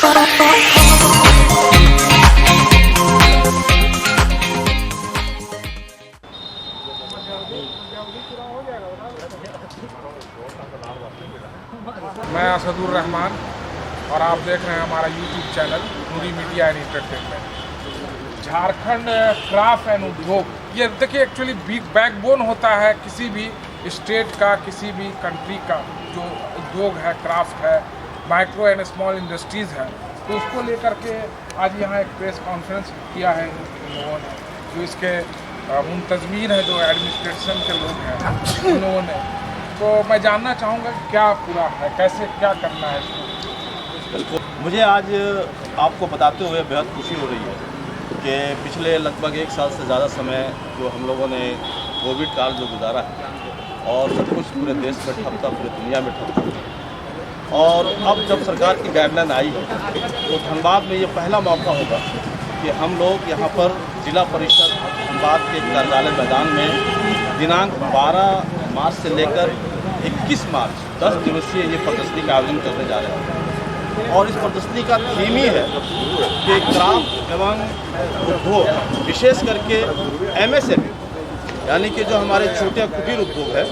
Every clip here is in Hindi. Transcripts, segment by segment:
मैं असदुर रहमान और आप देख रहे हैं हमारा YouTube channel Noori media and entertainment. Jharkhand craft and उद्योग, ये देखिए एक्चुअली बैकबोन होता है किसी भी स्टेट का, किसी भी कंट्री का। जो उद्योग है, क्राफ्ट है, माइक्रो एंड स्मॉल इंडस्ट्रीज़ है, तो उसको लेकर के आज यहाँ एक प्रेस कॉन्फ्रेंस किया है इन लोगों ने। जो इसके मुंतजमीन है, जो एडमिनिस्ट्रेशन के लोग हैं, उन लोगों ने। तो मैं जानना चाहूँगा क्या पूरा है, कैसे क्या करना है इसको। मुझे आज आपको बताते हुए बेहद खुशी हो रही है कि पिछले लगभग 1 साल से ज़्यादा समय जो हम लोगों ने कोविड काल जो गुजारा है और सब कुछ पूरे देश में ठप था, पूरी दुनिया में ठप था, और अब जब सरकार की गाइडलाइन आई है तो धनबाद में ये पहला मौका होगा कि हम लोग यहाँ पर जिला परिषद धनबाद के कार्यालय मैदान में दिनांक 12 मार्च से लेकर 21 मार्च 10 दिवसीय ये प्रदर्शनी का आयोजन करने जा रहे हैं। और इस प्रदर्शनी का थीम ही है कि क्राफ्ट एवं उद्योग, विशेष करके MSME यानी कि जो हमारे छोटे कुटीर उद्योग है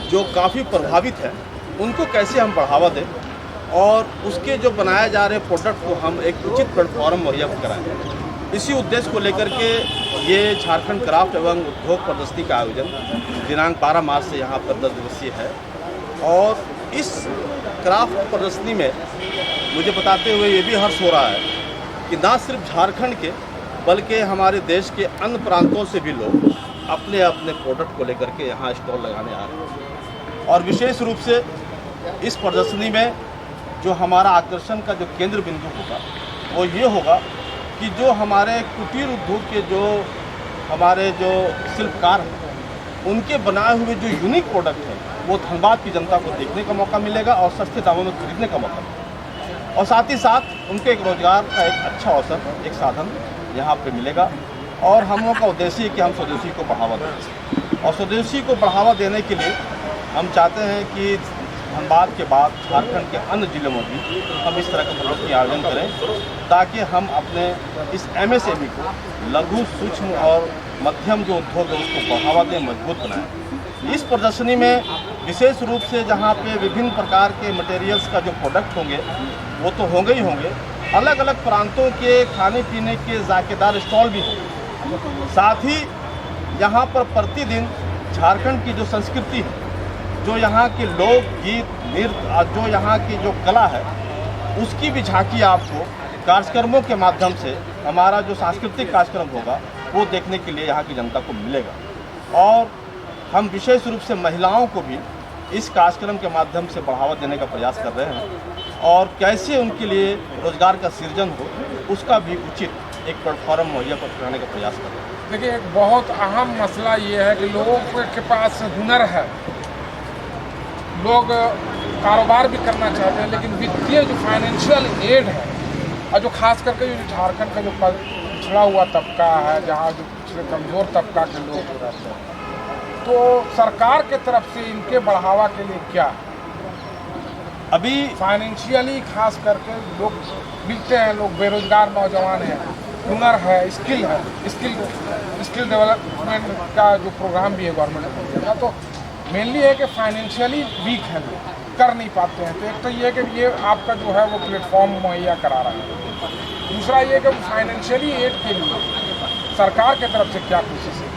जो काफ़ी प्रभावित है, उनको कैसे हम बढ़ावा दें और उसके जो बनाए जा रहे प्रोडक्ट को हम एक उचित प्लेटफॉर्म मुहैया कराएँ। इसी उद्देश्य को लेकर के ये झारखंड क्राफ्ट एवं उद्योग प्रदर्शनी का आयोजन दिनांक 12 मार्च से यहाँ पर 10 दिवसीय है। और इस क्राफ्ट प्रदर्शनी में मुझे बताते हुए ये भी हर्ष हो रहा है कि ना सिर्फ झारखंड के बल्कि हमारे देश के अन्य प्रांतों से भी लोग अपने अपने प्रोडक्ट को लेकर के यहाँ स्टॉल लगाने आ रहे हैं। और विशेष रूप से इस प्रदर्शनी में जो हमारा आकर्षण का जो केंद्र बिंदु होगा वो ये होगा कि जो हमारे कुटीर उद्योग के जो हमारे जो शिल्पकार हैं उनके बनाए हुए जो यूनिक प्रोडक्ट हैं वो धनबाद की जनता को देखने का मौका मिलेगा और सस्ते दामों में खरीदने का मौका मिलेगा। और साथ ही साथ उनके एक रोज़गार का एक अच्छा अवसर, एक साधन यहाँ पे मिलेगा। और हम लोगों का उद्देश्य है कि हम स्वदेशी को बढ़ावा दें, और स्वदेशी को बढ़ावा देने के लिए हम चाहते हैं कि धनबाद के बाद झारखंड के अन्य जिलों में भी हम इस तरह का प्रदर्शनी आयोजन करें ताकि हम अपने इस MSME को, लघु सूक्ष्म और मध्यम जो उद्योग है उसको बढ़ावा दें, मजबूत बनाएं। इस प्रदर्शनी में विशेष रूप से जहाँ पे विभिन्न प्रकार के मटेरियल्स का जो प्रोडक्ट होंगे वो तो होंगे ही होंगे, अलग अलग प्रांतों के खाने पीने के जायकेदार स्टॉल भी होंगे। साथ ही यहाँ पर प्रतिदिन झारखंड की जो संस्कृति है, जो यहाँ के लोक गीत, नृत्य, जो यहाँ की जो कला है, उसकी भी झांकी आपको कार्यक्रमों के माध्यम से, हमारा जो सांस्कृतिक कार्यक्रम होगा वो देखने के लिए यहाँ की जनता को मिलेगा। और हम विशेष रूप से महिलाओं को भी इस कार्यक्रम के माध्यम से बढ़ावा देने का प्रयास कर रहे हैं और कैसे उनके लिए रोजगार का सृजन हो उसका भी उचित एक प्लेटफॉर्म मुहैया कराने का प्रयास कर रहे हैं। देखिए, एक बहुत अहम मसला ये है कि लोगों के पास हुनर है, लोग कारोबार भी करना चाहते हैं, लेकिन वित्तीय जो फाइनेंशियल एड है और जो खास करके जो झारखंड का जो पिछड़ा हुआ तबका है, जहाँ जो पिछड़े कमज़ोर तबका के लोग रहते हैं, तो सरकार के तरफ से इनके बढ़ावा के लिए क्या अभी फाइनेंशियली खास करके लोग मिलते हैं, लोग बेरोजगार नौजवान हैं, हुनर है, स्किल है, स्किल डेवलपमेंट का जो प्रोग्राम भी है गवर्नमेंट का, तो मेनली है कि फाइनेंशियली वीक है, लोग कर नहीं पाते हैं। तो एक तो ये है कि ये आपका जो है वो प्लेटफॉर्म मुहैया करा रहा है। दूसरा ये कि फाइनेंशियली एड के लिए सरकार की तरफ से क्या कोशिश है?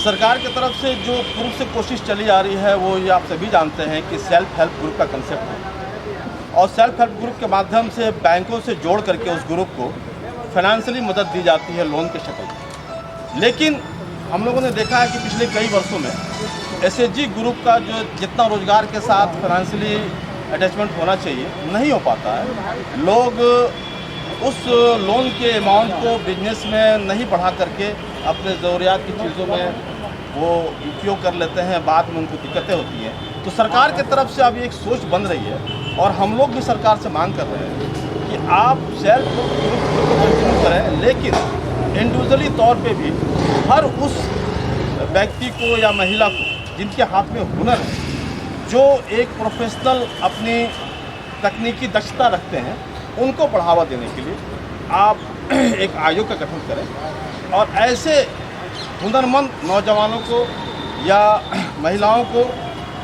सरकार की तरफ से जो पूर्व से कोशिश चली आ रही है वो ये आप सभी जानते हैं कि सेल्फ हेल्प ग्रुप का कंसेप्ट है, और सेल्फ हेल्प ग्रुप के माध्यम से बैंकों से जोड़ करके उस ग्रुप को फाइनेंशियली मदद दी जाती है लोन के शक्ल में। लेकिन हम लोगों ने देखा है कि पिछले कई वर्षों में SHG ग्रुप का जो जितना रोजगार के साथ फाइनेंशियली अटैचमेंट होना चाहिए नहीं हो पाता है। लोग उस लोन के अमाउंट को बिजनेस में नहीं बढ़ा करके अपने ज़रूरियात की चीज़ों में वो उपयोग कर लेते हैं, बाद में उनको दिक्कतें होती हैं। तो सरकार की तरफ से अब एक सोच बन रही है और हम लोग भी सरकार से मांग कर रहे हैं कि आप सेल्फ ग्रुप को कंटिन्यू करें, लेकिन इंडिविजुअली तौर पे भी हर उस व्यक्ति को या महिला को जिनके हाथ में हुनर है, जो एक प्रोफेशनल अपनी तकनीकी दक्षता रखते हैं उनको बढ़ावा देने के लिए आप एक आयोग का गठन करें और ऐसे हुनरमंद नौजवानों को या महिलाओं को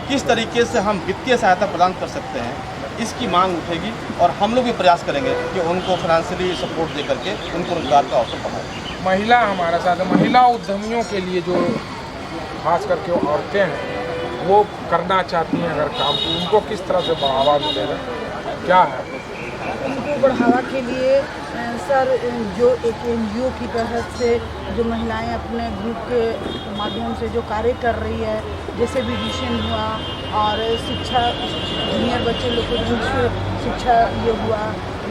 किस तरीके से हम वित्तीय सहायता प्रदान कर सकते हैं इसकी मांग उठेगी और हम लोग भी प्रयास करेंगे कि उनको फाइनेंशियली सपोर्ट दे करके उनको रोजगार का अवसर बढ़ाएं। महिला हमारे साथ है, महिला उद्यमियों के लिए जो खास करके औरतें हैं वो करना चाहती हैं अगर काम, तो उनको किस तरह से बढ़ावा मिलेगा, क्या है? उनको बढ़ावा के लिए सर जो एक NGO की तरफ से जो महिलाएं अपने ग्रुप के माध्यम से जो कार्य कर रही है, जैसे ब्यूटिशियन हुआ और शिक्षा जूनियर बच्चे लोग को जो शिक्षा ये हुआ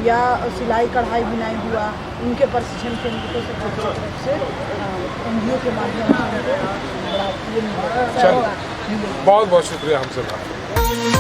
या सिलाई कढ़ाई बुनाई हुआ, उनके प्रशिक्षण केंद्र की तरफ से NGO के माध्यम से चलिए बहुत बहुत शुक्रिया हमसे बात।